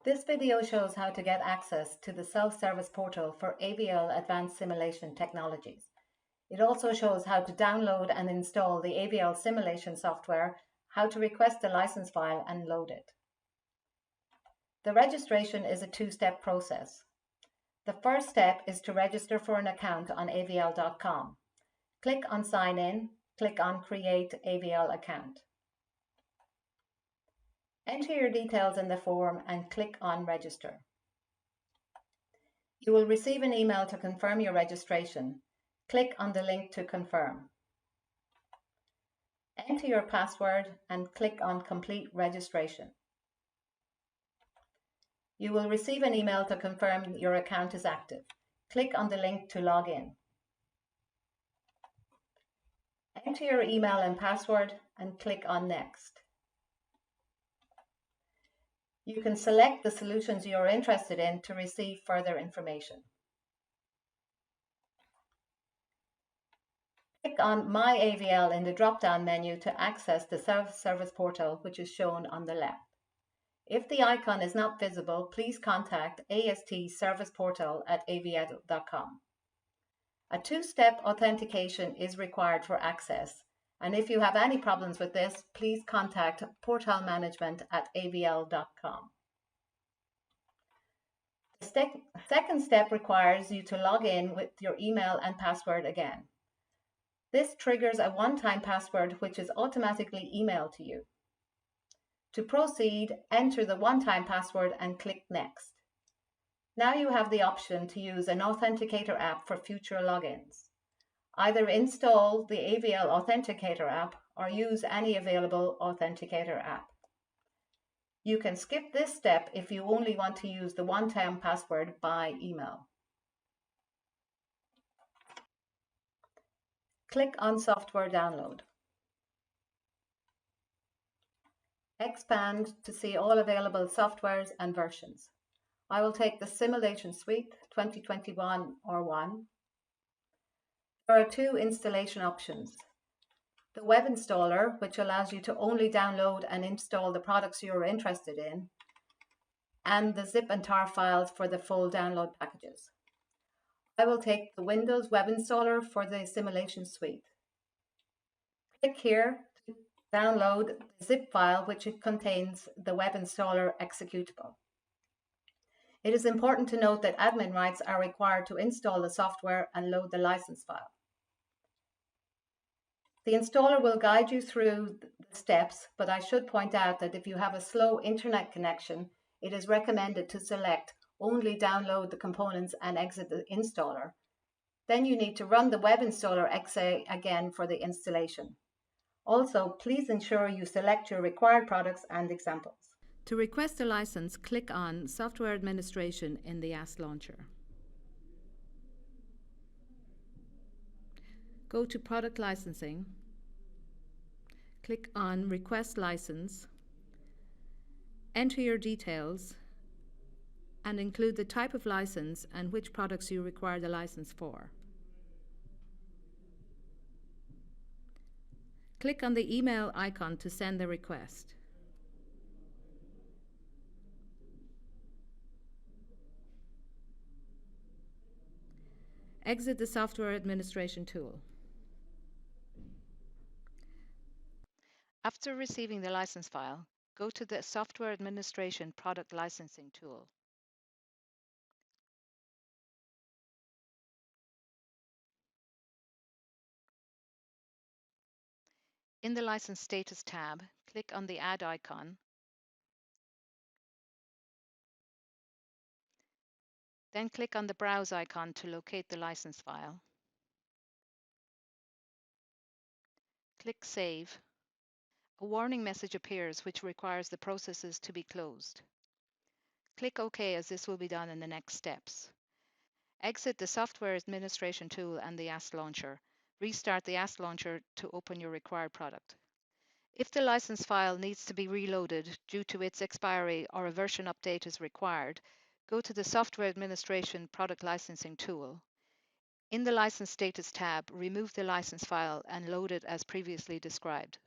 This video shows how to get access to the self-service portal for AVL Advanced Simulation Technologies. It also shows how to download and install the AVL simulation software, how to request a license file and load it. The registration is a two-step process. The first step is to register for an account on avl.com. Click on Sign In, click on Create AVL Account. Enter your details in the form and click on Register. You will receive an email to confirm your registration. Click on the link to confirm. Enter your password and click on Complete Registration. You will receive an email to confirm your account is active. Click on the link to log in. Enter your email and password and click on Next. You can select the solutions you are interested in to receive further information. Click on My AVL in the drop-down menu to access the self-service portal, which is shown on the left. If the icon is not visible, please contact AST Service Portal at avl.com. A two-step authentication is required for access, and if you have any problems with this, please contact Portal Management at avl.com. The second step requires you to log in with your email and password again. This triggers a one-time password which is automatically emailed to you. To proceed, enter the one-time password and click Next. Now you have the option to use an authenticator app for future logins. Either install the AVL Authenticator app or use any available authenticator app. You can skip this step if you only want to use the one-time password by email. Click on Software Download. Expand to see all available softwares and versions. I will take the Simulation Suite 2021 or 1. There are two installation options. The web installer, which allows you to only download and install the products you are interested in, and the zip and tar files for the full download packages. I will take the Windows web installer for the Simulation Suite. Click here to download the zip file, which contains the web installer executable. It is important to note that admin rights are required to install the software and load the license file. The installer will guide you through the steps, but I should point out that if you have a slow internet connection, it is recommended to select only download the components and exit the installer. Then you need to run the web installer exe again for the installation. Also, please ensure you select your required products and examples. To request a license, click on Software Administration in the AST Launcher. Go to Product Licensing, click on Request License, enter your details, and include the type of license and which products you require the license for. Click on the email icon to send the request. Exit the Software Administration tool. After receiving the license file, go to the Software Administration Product Licensing tool. In the License Status tab, click on the Add icon, then click on the Browse icon to locate the license file. Click Save. A warning message appears which requires the processes to be closed. Click OK as this will be done in the next steps. Exit the Software Administration tool and the AST Launcher. Restart the AST Launcher to open your required product. If the license file needs to be reloaded due to its expiry or a version update is required, go to the Software Administration Product Licensing tool. In the License Status tab, remove the license file and load it as previously described.